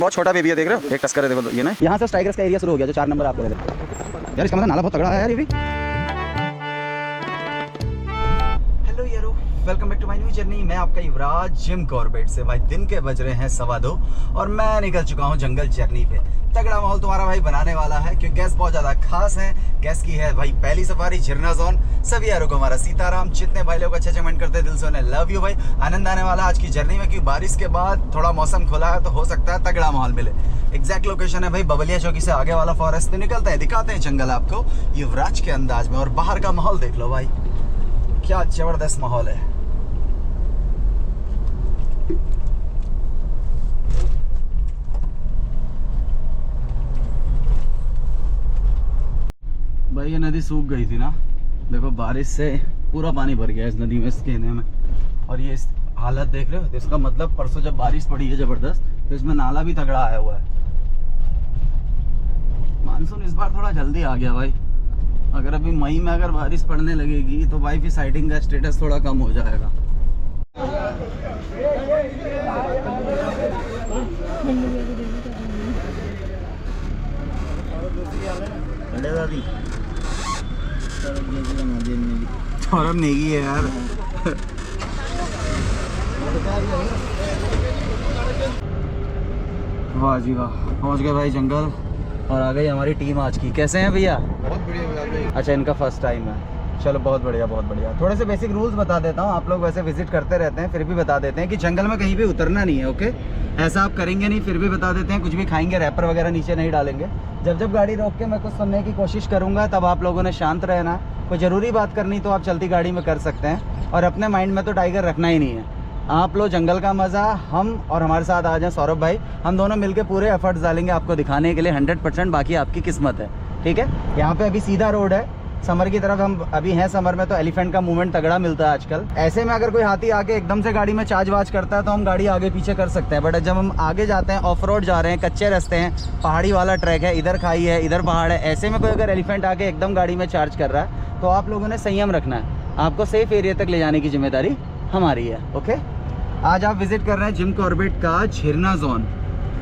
बहुत छोटा बेबी है, देख रहे हो, एक टस्कर है, देखो ये ना, यहाँ से टाइगर्स का एरिया शुरू हो गया, जो 4 नंबर आपको यार, इसका मतलब नाला बहुत तगड़ा है यार ये भी। हेलो यारो, welcome back to my new journey. मैं आपका युवराज जिम कॉर्बेट से। भाई दिन के बज रहे हैं 2:15 और मैं निकल चुका हूँ जंगल जर्नी पे। तगड़ा माहौल तुम्हारा भाई बनाने वाला है, क्योंकि गैस बहुत ज़्यादा खास है। गैस की है भाई पहली सफारी झरना जोन। सभी यारों को हमारा सीताराम। जितने भाई लोग अच्छे कमेंट करते हैं दिल से उन्हें लव यू भाई। आनंद आने वाला आज की जर्नी में, क्योंकि बारिश के बाद थोड़ा मौसम खुला है तो हो सकता है तगड़ा माहौल मिले। एग्जैक्ट लोकेशन है भाई बबलिया चौकी से आगे वाला फॉरेस्ट। निकलते हैं, दिखाते हैं जंगल आपको युवराज के अंदाज में। और बाहर का माहौल देख लो भाई, क्या जबरदस्त माहौल है। भाई ये नदी सूख गई थी ना, देखो बारिश से पूरा पानी भर गया इस नदी में, इस कहने में। और ये इस हालत देख रहे हो, तो इसका मतलब परसों जब बारिश पड़ी है जबरदस्त, तो इसमें नाला भी तगड़ा आया हुआ है। मानसून इस बार थोड़ा जल्दी आ गया भाई। अगर अभी मई में अगर बारिश पड़ने लगेगी तो भाई फिर साइटिंग का स्टेटस थोड़ा कम हो जाएगा। और अब नेगी है यार। वाह जी वाह, पहुंच गए भाई जंगल और आ गई हमारी टीम आज की। कैसे हैं भैया? बहुत बढ़िया। अच्छा, इनका फर्स्ट टाइम है, चलो बहुत बढ़िया बहुत बढ़िया। थोड़े से बेसिक रूल्स बता देता हूँ, आप लोग वैसे विजिट करते रहते हैं फिर भी बता देते हैं कि जंगल में कहीं भी उतरना नहीं है। ओके, ऐसा आप करेंगे नहीं, फिर भी बता देते हैं। कुछ भी खाएंगे, रैपर वगैरह नीचे नहीं डालेंगे। जब गाड़ी रोक के मैं कुछ सुनने की कोशिश करूँगा तब आप लोगों ने शांत रहना है। कोई ज़रूरी बात करनी तो आप चलती गाड़ी में कर सकते हैं, और अपने माइंड में तो टाइगर रखना ही नहीं है। आप लोग जंगल का मज़ा, हम और हमारे साथ आ जाएं सौरभ भाई, हम दोनों मिलके पूरे एफर्ट्स डालेंगे आपको दिखाने के लिए 100%। बाकी आपकी किस्मत है, ठीक है। यहाँ पे अभी सीधा रोड है, समर की तरफ हम अभी हैं। समर में तो एलिफेंट का मूवमेंट तगड़ा मिलता है आजकल। ऐसे में अगर कोई हाथी आके एकदम से गाड़ी में चार्ज वार्ज करता है तो हम गाड़ी आगे पीछे कर सकते हैं। बट जब हम आगे जाते हैं, ऑफ रोड जा रहे हैं, कच्चे रास्ते हैं, पहाड़ी वाला ट्रैक है, इधर खाई है, इधर पहाड़ है, ऐसे में कोई अगर एलिफेंट आके एकदम गाड़ी में चार्ज कर रहा है तो आप लोगों ने संयम रखना है। आपको सेफ एरिया तक ले जाने की जिम्मेदारी हमारी है। ओके, आज आप विजिट कर रहे हैं जिम कॉर्बेट का झरना जोन।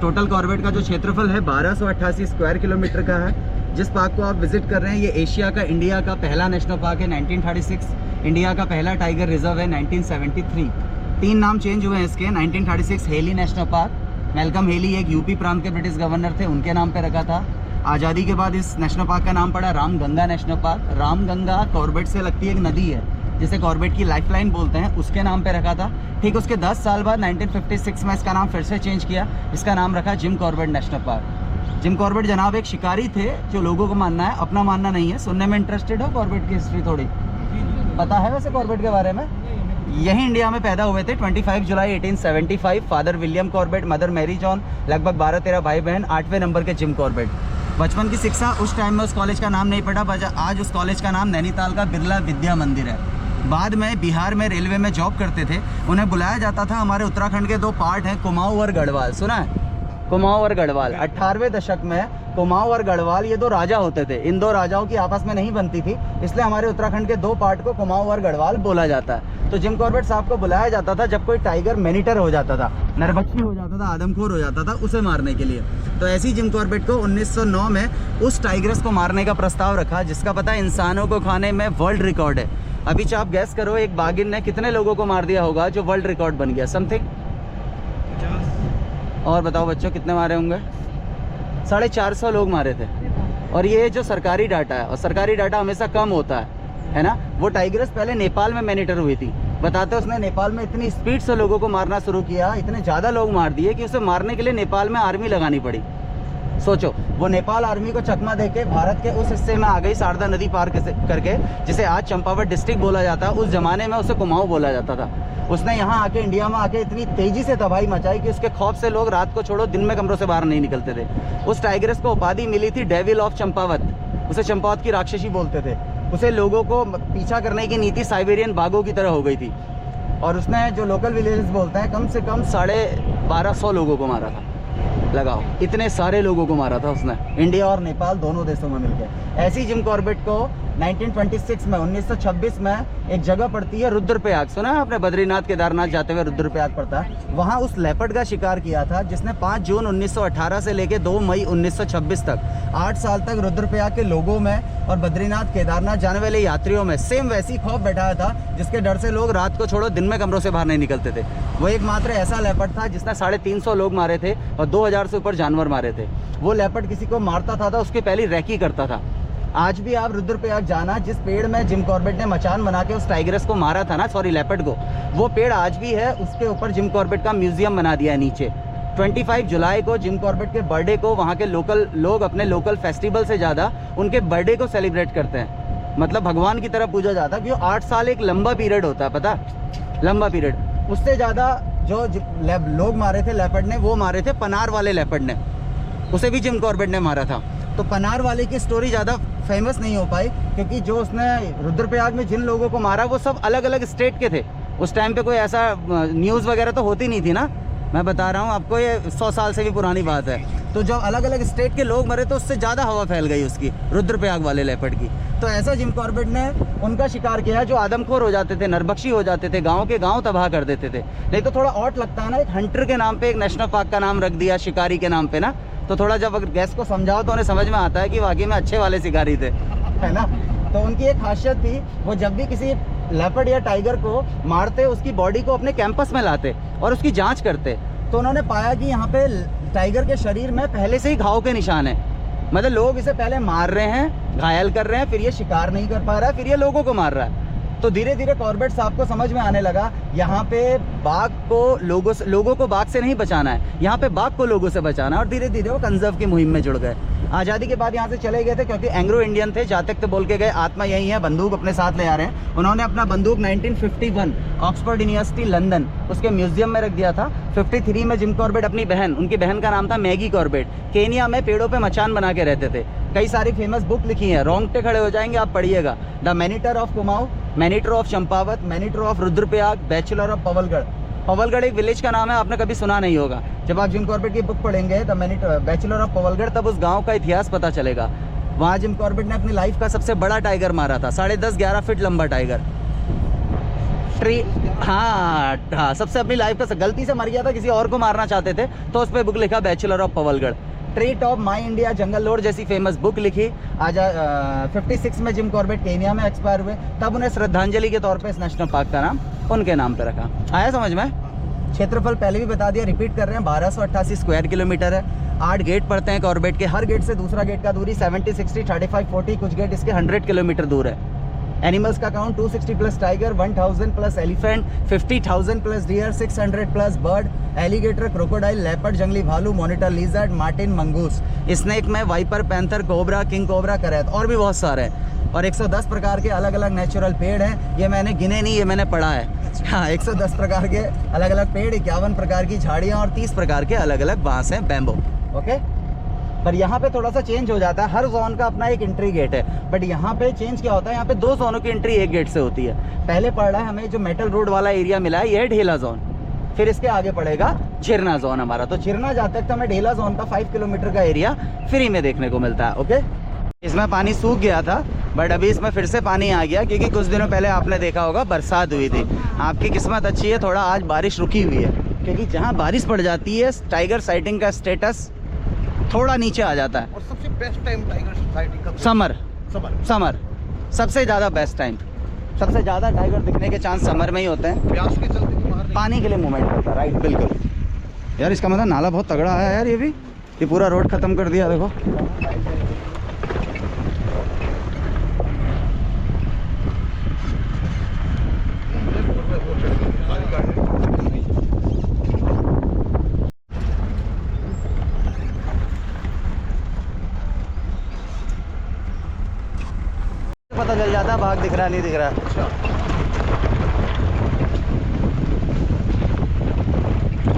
टोटल कॉर्बेट का जो क्षेत्रफल है 1288 स्क्वायर किलोमीटर का है। जिस पार्क को आप विजिट कर रहे हैं ये एशिया का, इंडिया का पहला नेशनल पार्क है 1936। इंडिया का पहला टाइगर रिजर्व है 1973। 3 नाम चेंज हुए हैं इसके। 1936 Hailey national park, Malcolm Hailey एक यूपी प्रांत के ब्रिटिश गवर्नर थे, उनके नाम पे रखा था। आज़ादी के बाद इस नेशनल पार्क का नाम पड़ा Ramganga national park. Ramganga Corbett से लगती एक नदी है जिसे कॉर्बेट की लाइफलाइन बोलते हैं, उसके नाम पे रखा था। ठीक उसके 10 साल बाद 1956 में इसका नाम फिर से चेंज किया, इसका नाम रखा Jim Corbett national park. Jim Corbett जनाब एक शिकारी थे, जो लोगों को मानना है, अपना मानना नहीं है। सुनने में इंटरेस्टेड हो कॉर्बेट की हिस्ट्री थोड़ी पता है वैसे कॉर्बेट के बारे में? यही इंडिया में पैदा हुए थे 25 जुलाई 1875। Father William Corbett, mother Mary John, लगभग 12-13 भाई बहन, 8वें नंबर के जिम कॉर्बेट। बचपन की शिक्षा उस टाइम में उस कॉलेज का नाम नहीं पड़ा, आज उस कॉलेज का नाम नैनीताल का बिरला विद्या मंदिर है। बाद में बिहार में रेलवे में जॉब करते थे, उन्हें बुलाया जाता था। हमारे उत्तराखंड के 2 पार्ट हैं, कुमाऊं और गढ़वाल, सुना है? कुमाऊं और गढ़वाल 18वें दशक में कुमाऊं और गढ़वाल ये 2 राजा होते थे। इन 2 राजाओं की आपस में नहीं बनती थी, इसलिए हमारे उत्तराखंड के 2 पार्ट को कुमाऊं और गढ़वाल बोला जाता है। तो जिम कॉर्बेट साहब को बुलाया जाता था जब कोई टाइगर मैनीटर हो जाता था, नरभक्षी हो जाता था, आदमखोर हो जाता था, उसे मारने के लिए। तो ऐसी जिम कॉर्बेट को 1909 में उस टाइगर्स को मारने का प्रस्ताव रखा, जिसका पता इंसानों को खाने में वर्ल्ड रिकॉर्ड है। अभी आप गैस करो, एक बाघिन ने कितने लोगों को मार दिया होगा जो वर्ल्ड रिकॉर्ड बन गया? समथिंग 50। और बताओ बच्चों कितने मारे होंगे? 450 लोग मारे थे। और ये जो सरकारी डाटा है, और सरकारी डाटा हमेशा कम होता है ना। वो टाइगर्स पहले नेपाल में मैनीटर हुई थी। बताते उसने नेपाल में इतनी स्पीड से लोगों को मारना शुरू किया, इतने ज़्यादा लोग मार दिए कि उसे मारने के लिए नेपाल में आर्मी लगानी पड़ी। सोचो, वो नेपाल आर्मी को चकमा देके भारत के उस हिस्से में आ गई, शारदा नदी पार करके, जिसे आज चंपावत डिस्ट्रिक्ट बोला जाता है। उस ज़माने में उसे कुमाऊं बोला जाता था। उसने यहाँ आके, इंडिया में आके इतनी तेज़ी से तबाही मचाई कि उसके खौफ से लोग रात को छोड़ो दिन में कमरों से बाहर नहीं निकलते थे। उस टाइगर्स को उपाधि मिली थी डेविल ऑफ चंपावत। उसे चंपावत की राक्षसी बोलते थे। उसे लोगों को पीछा करने की नीति साइबेरियन बाघों की तरह हो गई थी। और उसने, जो लोकल विलेजेस बोलते हैं, कम से कम 1250 लोगों को मारा था। लगाओ, इतने सारे लोगों को मारा था उसने, इंडिया और नेपाल दोनों देशों में मिलकर। ऐसी जिम कॉर्बेट को 1926 में 1926 में एक जगह पड़ती है रुद्रप्रयाग, सुना है आपने? बद्रीनाथ केदारनाथ जाते हुए रुद्रप्रयाग पड़ता है, वहाँ उस लेपर्ड का शिकार किया था जिसने 5 जून 1918 से लेकर 2 मई 1926 तक 8 साल तक रुद्रप्रयाग के लोगों में और बद्रीनाथ केदारनाथ जाने वाले यात्रियों में सेम वैसी खौफ बैठाया था जिसके डर से लोग रात को छोड़ो दिन में कमरों से बाहर नहीं निकलते थे। वो एकमात्र ऐसा लेपर्ड था जिसने 350 लोग मारे थे और 2000 से ऊपर जानवर मारे थे। वो लेपर्ड किसी को मारता था उसकी पहली रैकी करता था। आज भी आप रुद्रप्रयाग जाना, जिस पेड़ में जिम कॉर्बेट ने मचान बना के उस टाइगरस को मारा था ना, सॉरी लेपर्ड को, वो पेड़ आज भी है। उसके ऊपर जिम कॉर्बेट का म्यूजियम बना दिया है नीचे। 25 जुलाई को जिम कॉर्बेट के बर्थडे को वहाँ के लोकल लोग अपने लोकल फेस्टिवल से ज़्यादा उनके बर्थडे को सेलिब्रेट करते हैं, मतलब भगवान की तरह पूजा जाता है। क्योंकि 8 साल एक लंबा पीरियड होता है, पता, लंबा पीरियड। उससे ज़्यादा जो लोग मारे थे लेपर्ड ने, वो मारे थे पनार वाले लेपर्ड ने, उसे भी जिम कॉर्बेट ने मारा था। तो पनार वाले की स्टोरी ज़्यादा फेमस नहीं हो पाई क्योंकि जो उसने रुद्रप्रयाग में जिन लोगों को मारा वो सब अलग अलग स्टेट के थे। उस टाइम पे कोई ऐसा न्यूज़ वगैरह तो होती नहीं थी ना, मैं बता रहा हूँ आपको, ये 100 साल से भी पुरानी बात है। तो जब अलग अलग स्टेट के लोग मरे तो उससे ज़्यादा हवा फैल गई उसकी, रुद्रप्रयाग वाले लेपर्ड की। तो ऐसा जिम कॉर्बेट ने उनका शिकार किया जो आदमखोर हो जाते थे, नरबक्षी हो जाते थे, गाँव के गाँव तबाह कर देते थे। नहीं तो थोड़ा ऑट लगता है ना, एक हंटर के नाम पर एक नेशनल पार्क का नाम रख दिया, शिकारी के नाम पर ना, तो थोड़ा जब अगर गेस्ट को समझाओ तो उन्हें समझ में आता है कि वाकई में अच्छे वाले शिकारी थे, है ना। तो उनकी एक खासियत थी, वो जब भी किसी लेपर्ड या टाइगर को मारते उसकी बॉडी को अपने कैंपस में लाते और उसकी जांच करते। तो उन्होंने पाया कि यहाँ पे टाइगर के शरीर में पहले से ही घाव के निशान हैं, मतलब लोग इसे पहले मार रहे हैं, घायल कर रहे हैं, फिर ये शिकार नहीं कर पा रहा है, फिर ये लोगों को मार रहा है। तो धीरे धीरे कॉर्बेट साहब को समझ में आने लगा यहाँ पे बाघ को लोगों को बाघ से नहीं बचाना है, यहाँ पे बाघ को लोगों से बचाना है। और धीरे धीरे वो कंजर्व की मुहिम में जुड़ गए। आज़ादी के बाद यहाँ से चले गए थे क्योंकि एंग्लो इंडियन थे, जातक तो बोल के गए आत्मा यही है, बंदूक अपने साथ ले आ रहे हैं। उन्होंने अपना बंदूक 1951 ऑक्सफोर्ड यूनिवर्सिटी लंदन उसके म्यूजियम में रख दिया था। 53 में जिम कॉर्बेट अपनी बहन, उनकी बहन का नाम था मैगी कॉर्बेट, केनिया में पेड़ों पे मचान बना के रहते थे। कई सारी फेमस बुक लिखी हैं, रोंगटे खड़े हो जाएंगे आप पढ़िएगा। The man-eater of Kumaon, man-eater of Champawat, man-eater of Rudraprayag, bachelor of Pawalgarh. Pawalgarh एक विलेज का नाम है, आपने कभी सुना नहीं होगा। जब आप जिम कॉर्बेट की बुक पढ़ेंगे the man-eater bachelor of Pawalgarh, तब उस गांव का इतिहास पता चलेगा। वहाँ जिम कॉर्बेट ने अपनी लाइफ का सबसे बड़ा टाइगर मारा था, 10.5-11 फीट लंबा टाइगर। हाँ, सबसे अपनी लाइफ का, गलती से मर गया था, किसी और को मारना चाहते थे तो उस पर बुक लिखा bachelor of Pawalgarh. Tree top, my India, jungle Lord जैसी फेमस बुक लिखी। आज 56 में जिम कॉर्बेट केनिया में एक्सपायर हुए, तब उन्हें श्रद्धांजलि के तौर पे इस नेशनल पार्क का नाम उनके नाम पे रखा। आया समझ में? क्षेत्रफल पहले भी बता दिया, रिपीट कर रहे हैं, 1288 स्क्वायर किलोमीटर है। 8 गेट पड़ते हैं कॉर्बेट के, हर गेट से दूसरा गेट का दूरी 70, 60, 35, 40, कुछ गेट इसके 100 किलोमीटर दूर है। एनिमल्स का count 260 plus tiger, 1000 plus elephant, 50,000 plus deer, 600 plus bird, alligator, crocodile, leopard, जंगली भालू, monitor lizard, marten, mongoose, snake में viper, panther, cobra, king cobra, krait और भी बहुत सारे हैं। और 110 प्रकार के अलग अलग नेचुरल पेड़ हैं। ये मैंने गिने नहीं, ये मैंने पढ़ा है। हाँ, 110 प्रकार के अलग अलग पेड़, 51 प्रकार की झाड़ियाँ और 30 प्रकार के अलग अलग बांस हैं, बैम्बो। ओके, पर यहाँ पे थोड़ा सा चेंज हो जाता है, हर जोन का अपना एक एंट्री गेट है। बट यहाँ पे चेंज क्या होता है, यहाँ पे 2 जोनों की एंट्री एक गेट से होती है। पहले पड़ रहा है हमें जो मेटल रोड वाला एरिया मिला है, ये है ढेला जोन। फिर इसके आगे पड़ेगा झिरना जोन हमारा। तो झिरना जाते तक तो हमें ढेला जोन का 5 किलोमीटर का एरिया फ्री में देखने को मिलता है। ओके, इसमें पानी सूख गया था बट अभी इसमें फिर से पानी आ गया क्योंकि कुछ दिनों पहले आपने देखा होगा बरसात हुई थी। आपकी किस्मत अच्छी है, थोड़ा आज बारिश रुकी हुई है, क्योंकि जहाँ बारिश पड़ जाती है टाइगर साइटिंग का स्टेटस थोड़ा नीचे आ जाता है। और सबसे बेस्ट टाइम टाइगर साइटिंग का समर सबसे ज़्यादा बेस्ट टाइम, सबसे ज़्यादा टाइगर दिखने के चांस समर में ही होते हैं। प्यास के चलते बाहर पानी के लिए मूवमेंट करता है, राइट, बिल्कुल। यार इसका मतलब नाला बहुत तगड़ा है यार, ये पूरा रोड ख़त्म कर दिया देखो। पता चल जाता है बाघ दिख रहा नहीं दिख रहा।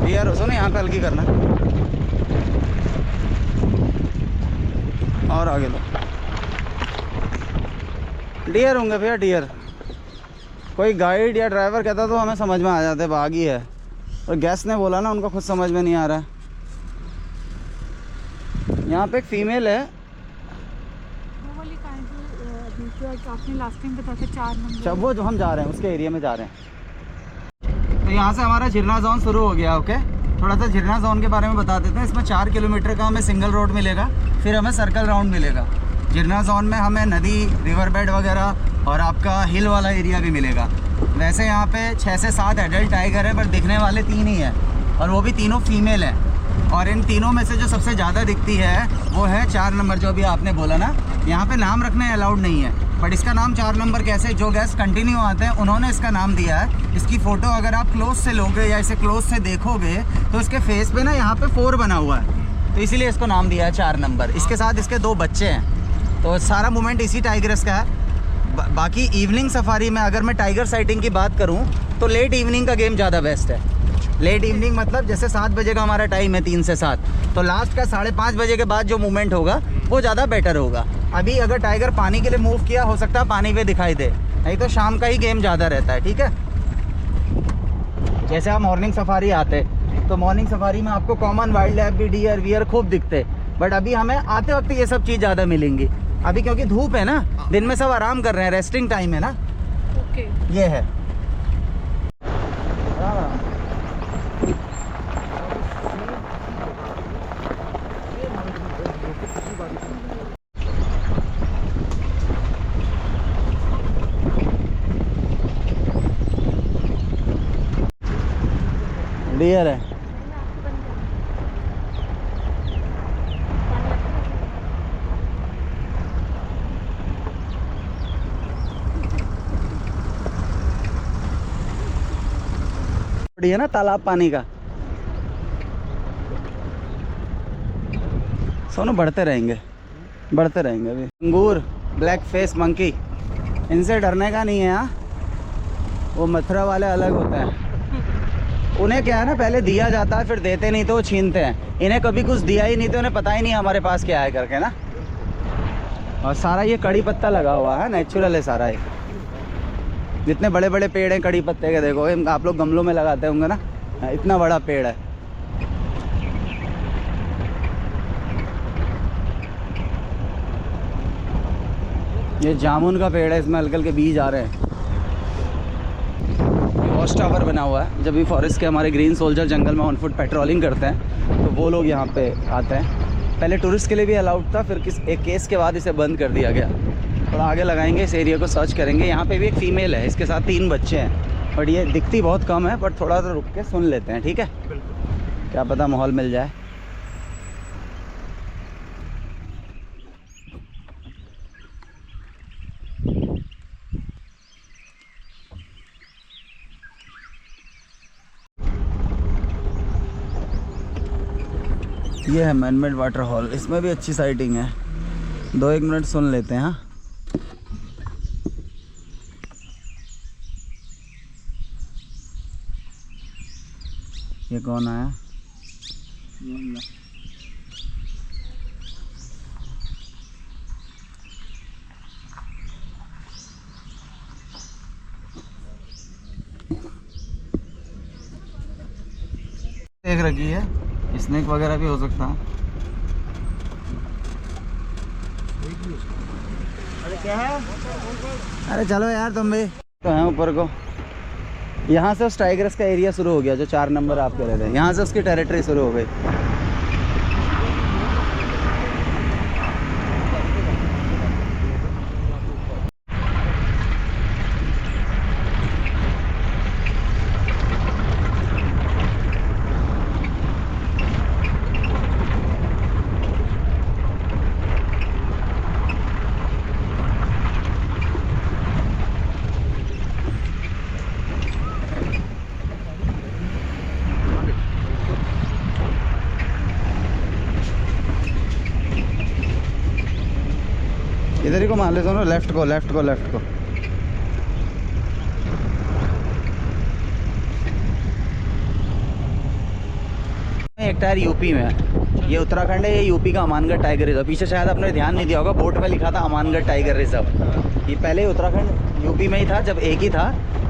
डियर सुनो, यहाँ पे हल्की करना और आगे लो। डियर होंगे भैया, डियर। कोई गाइड या ड्राइवर कहता तो हमें समझ में आ जाते बाघ ही है, और गेस्ट ने बोला ना, उनको खुद समझ में नहीं आ रहा है। यहाँ पे एक फीमेल है, आपने लास्ट टाइम बताया था 4 नंबर। अच्छा, वो जो हम जा रहे हैं उसके एरिया में जा रहे हैं। तो यहाँ से हमारा झिरना जोन शुरू हो गया। ओके, थोड़ा सा झिरना जोन के बारे में बता देते हैं। इसमें 4 किलोमीटर का हमें सिंगल रोड मिलेगा, फिर हमें सर्कल राउंड मिलेगा। झिरना जोन में हमें नदी, रिवर बेड वगैरह और आपका हिल वाला एरिया भी मिलेगा। वैसे यहाँ पे 6 से 7 एडल्ट टाइगर है, पर दिखने वाले 3 ही हैं, और वो भी तीनों फीमेल हैं। और इन तीनों में से जो सबसे ज़्यादा दिखती है वो है 4 नंबर, जो अभी आपने बोला ना। यहाँ पे नाम रखना अलाउड नहीं है, बट इसका नाम 4 नंबर कैसे, जो गेस्ट कंटिन्यू आते हैं उन्होंने इसका नाम दिया है। इसकी फ़ोटो अगर आप क्लोज से लोगे या इसे क्लोज से देखोगे तो इसके फेस पे ना यहाँ पे 4 बना हुआ है, तो इसीलिए इसको नाम दिया है 4 नंबर। इसके साथ इसके 2 बच्चे हैं, तो सारा मूवमेंट इसी टाइगर्स का है। बाकी इवनिंग सफारी में अगर मैं टाइगर साइटिंग की बात करूँ तो लेट इवनिंग का गेम ज़्यादा बेस्ट है। लेट इवनिंग मतलब जैसे 7 बजे का हमारा टाइम है, 3 से 7, तो लास्ट का 5:30 बजे के बाद जो मूवमेंट होगा वो ज़्यादा बेटर होगा। अभी अगर टाइगर पानी के लिए मूव किया, हो सकता है पानी पे दिखाई दे, नहीं तो शाम का ही गेम ज़्यादा रहता है। ठीक है, जैसे आप मॉर्निंग सफारी आते तो मॉर्निंग सफारी में आपको कॉमन वाइल्ड लाइफ भी, डियर वियर खूब दिखते, बट अभी हमें आते वक्त ये सब चीज़ ज़्यादा मिलेंगी। अभी क्योंकि धूप है ना, दिन में सब आराम कर रहे हैं, रेस्टिंग टाइम है ना। ओके, ये है। डियर है। है ना तालाब पानी का। सोनू बढ़ते रहेंगे अभी। अंगूर, ब्लैक फेस मंकी, इनसे डरने का नहीं है। यहाँ वो मथुरा वाले अलग होते हैं। उन्हें क्या है ना, पहले दिया जाता है, फिर देते नहीं तो वो छीनते हैं। इन्हें कभी कुछ दिया ही नहीं तो उन्हें पता ही नहीं हमारे पास क्या है करके ना। और सारा ये कड़ी पत्ता लगा हुआ है, नेचुरल है सारा। ये जितने बड़े बड़े पेड़ हैं कड़ी पत्ते के, देखो आप लोग गमलों में लगाते होंगे ना, इतना बड़ा पेड़ है। ये जामुन का पेड़ है, इसमें हल्के हल्के बीज आ रहे हैं। वॉच टावर बना हुआ है। जब भी फॉरेस्ट के हमारे ग्रीन सोल्जर जंगल में ऑन फुट पेट्रोलिंग करते हैं तो वो लोग यहाँ पे आते हैं। पहले टूरिस्ट के लिए भी अलाउड था, फिर एक केस के बाद इसे बंद कर दिया गया। थोड़ा आगे लगाएंगे, इस एरिया को सर्च करेंगे। यहाँ पे भी एक फ़ीमेल है, इसके साथ 3 बच्चे हैं, बट ये दिखती बहुत कम है। बट थोड़ा सा रुक के सुन लेते हैं, ठीक है, क्या पता माहौल मिल जाए। ये है मैनमेड वाटर हॉल, इसमें भी अच्छी साइटिंग है। 2-1 मिनट सुन लेते हैं। हाँ, ये कौन आया? देख रखी है, स्नेक वगैरह भी हो सकता है। अरे क्या है? अरे चलो यार तुम भी तो हैं ऊपर को। यहाँ से उस टाइगर्स का एरिया शुरू हो गया जो 4 नंबर आप कह रहे थे, यहाँ से उसकी टेरिटरी शुरू हो गई। इधर ही को मान ले सुनो, लेफ्ट को। एक टायर यूपी में है, ये उत्तराखंड है, ये यूपी का अमानगढ़ टाइगर रिजर्व। पीछे शायद आपने ध्यान नहीं दिया होगा, बोर्ड में लिखा था अमानगढ़ टाइगर रिजर्व। ये पहले उत्तराखंड यूपी में ही था, जब एक ही था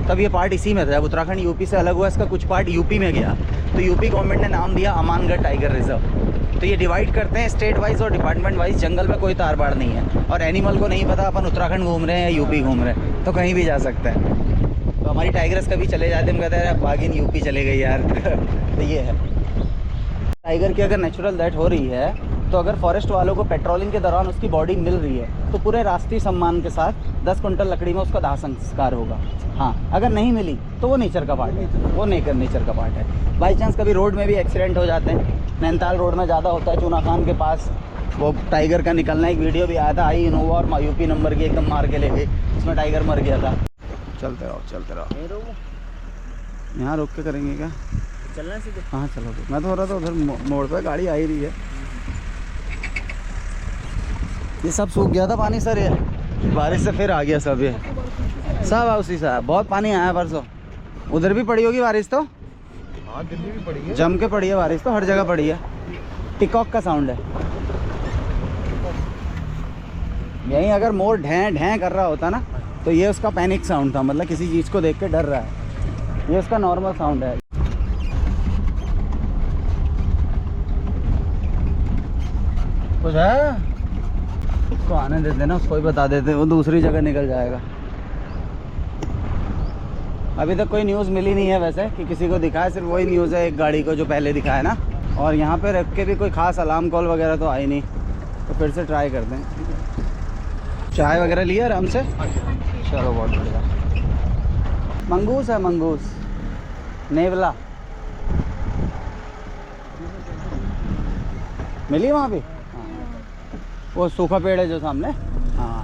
तब ये पार्ट इसी में था। जब उत्तराखंड यूपी से अलग हुआ, इसका कुछ पार्ट यूपी में गया, तो यूपी गवर्नमेंट ने नाम दिया अमानगढ़ टाइगर रिजर्व। तो ये डिवाइड करते हैं स्टेट वाइज और डिपार्टमेंट वाइज। जंगल में कोई तार बाड़ नहीं है और एनिमल को नहीं पता अपन उत्तराखंड घूम रहे हैं या यूपी घूम रहे हैं, तो कहीं भी जा सकते हैं। तो हमारी टाइगर्स कभी चले जाते हैं, हम कहते हैं बागिन यूपी चले गई यार। तो ये है टाइगर की अगर नेचुरल डेथ हो रही है तो अगर फॉरेस्ट वालों को पेट्रोलिंग के दौरान उसकी बॉडी मिल रही है तो पूरे राष्ट्रीय सम्मान के साथ 10 कुंटल लकड़ी में उसका दाह संस्कार होगा। हाँ, अगर नहीं मिली तो वो नेचर का पार्ट है, वो नेचर का पार्ट है। बाई चांस कभी रोड में भी एक्सीडेंट हो जाते हैं, नैनीताल रोड में ज़्यादा होता है, चूना खान के पास वो टाइगर का निकलना, एक वीडियो भी आया था, आई इनोवा और यूपी नंबर की एकदम मार के ले गई, उसमें टाइगर मर गया था। चलते रहो। यहाँ रोक के करेंगे क्या? चलना सीधे। हाँ चलो, मैं तो हो रहा था उधर मोड़ पे गाड़ी आ ही रही है। ये सब सूख गया था पानी सर, ये बारिश से फिर आ गया सब, ये सब उसी साहब बहुत पानी आया परसों। उधर भी पड़ी होगी बारिश तो? हाँ, दिल्ली भी पड़ी है, जम के पड़ी है बारिश तो, हर जगह पड़ी है। टिकॉक का साउंड है। यहीं अगर मोर ढैं ढैं कर रहा होता ना तो ये उसका पैनिक साउंड था, मतलब किसी चीज़ को देख के डर रहा है। ये उसका नॉर्मल साउंड है। कुछ है उसको आने देते ना, उसको ही बता देते, वो दूसरी जगह निकल जाएगा। अभी तक कोई न्यूज़ मिली नहीं है वैसे कि किसी को दिखाए, सिर्फ वही न्यूज़ है एक गाड़ी को जो पहले दिखाया ना, और यहाँ पे रख के भी कोई खास अलार्म कॉल वगैरह तो आई नहीं। तो फिर से ट्राई करते हैं। चाय वगैरह लिया आराम से? चलो बहुत बढ़िया। मंगूस है, मंगूस नेवला मिली वहाँ भी? वो सूखा पेड़ है जो सामने। हाँ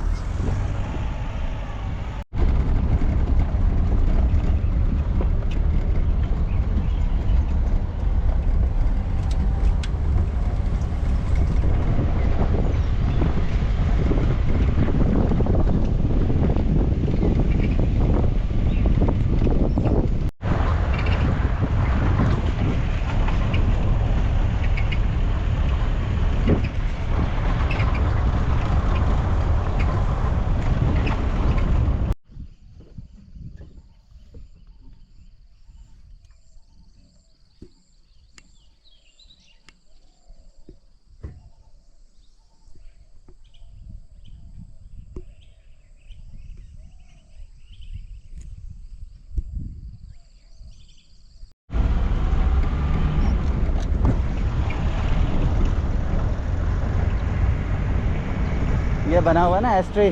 ये बना हुआ है ना एस्ट्री,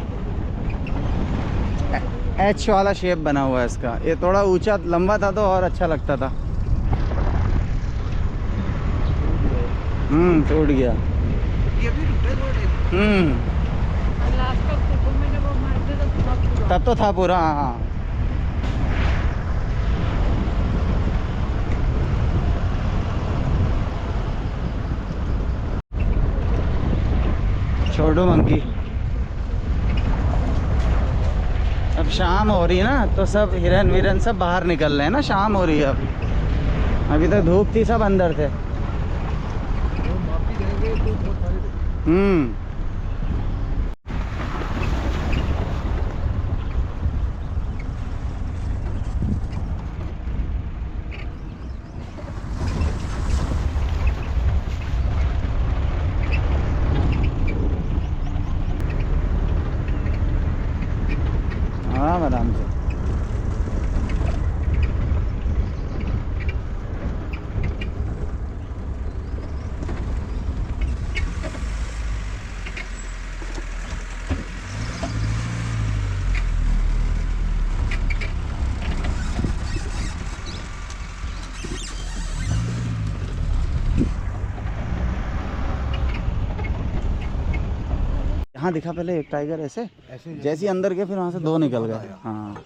एच वाला शेप बना हुआ है इसका। ये थोड़ा ऊंचा लंबा था तो और अच्छा लगता था। टूट गया। ये भी टूटे थोड़े। लास्ट का फोटो में जब वो मारते तब तो था पूरा। हाँ छोड़ो मंकी। अब शाम हो रही है ना तो सब हिरन विरन सब बाहर निकल रहे हैं ना, शाम हो रही है अब। अभी तक धूप थी, सब अंदर थे। आराम से। यहाँ दिखा पहले एक टाइगर ऐसे जैसे अंदर गया, फिर वहाँ से दो निकल गए। हाँ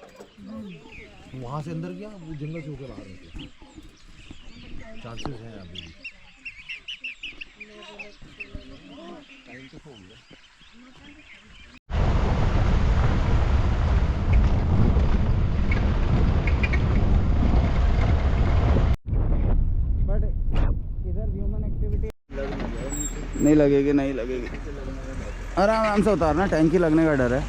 वहाँ से अंदर गया, वो जंगल से होकर बाहर निकला। चांसेस हैं अभी भी। टाइम तो हो गया। बट इधर ह्यूमन एक्टिविटी नहीं लगेगी, नहीं लगेगी। आराम से उतारना, टैंकी लगने का डर है।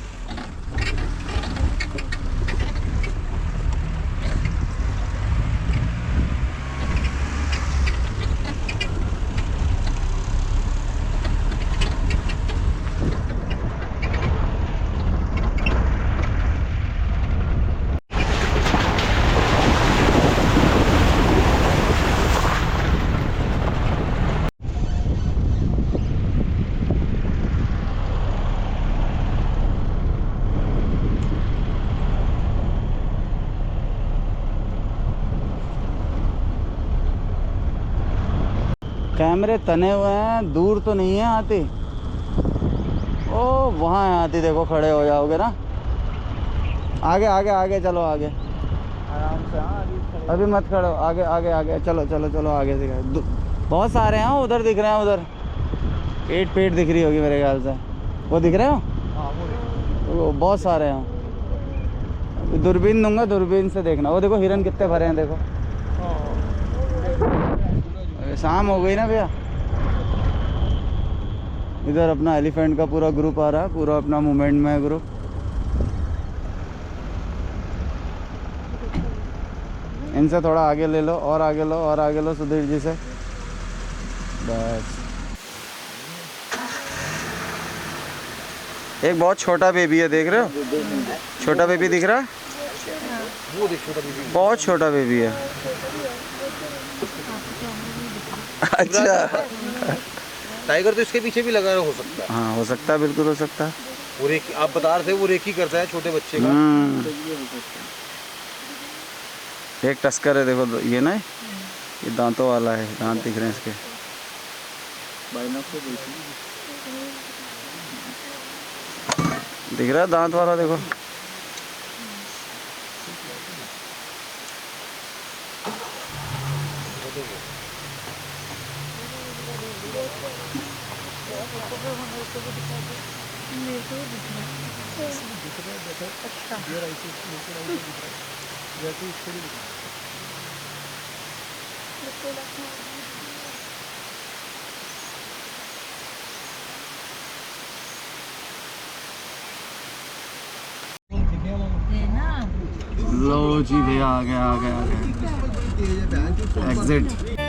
कैमरे तने हुए हैं, दूर तो नहीं है हाथी। ओ वहाँ है हाथी, देखो खड़े हो जाओगे ना। आगे आगे आगे चलो, आगे आराम से। हाँ अभी मत खड़ो, आगे आगे आगे चलो चलो चलो आगे से। बहुत सारे हैं उधर, दिख रहे हैं उधर। पेट दिख रही होगी मेरे ख्याल से, वो दिख रहे हो? हाँ वो बहुत सारे हैं। दूरबीन दूंगा, दूरबीन से देखना। वो देखो हिरन कितने भरे हैं, देखो। शाम हो गई ना भैया। इधर अपना एलिफेंट का पूरा ग्रुप आ रहा है, पूरा अपना मूवमेंट में है ग्रुप। इनसे थोड़ा आगे ले लो, और आगे लो, और आगे लो सुधीर जी से, बस। एक बहुत छोटा बेबी है, देख रहे हो? छोटा बेबी दिख रहा है? वो देख छोटा बेबी। बहुत छोटा बेबी है। अच्छा, टाइगर तो इसके पीछे भी लगा हो सकता है। हाँ हो सकता है, बिल्कुल हो सकता है। वो रेकी, आप बता रहे थे वो रेकी करता है छोटे बच्चे का। एक टस्कर है, देखो ये ना, ये दांतों वाला है, दांत दिख रहे हैं इसके। दिख रहा है दांत वाला, देखो। लो जी भैया, आ गए आ गए आ गए। एग्जिट।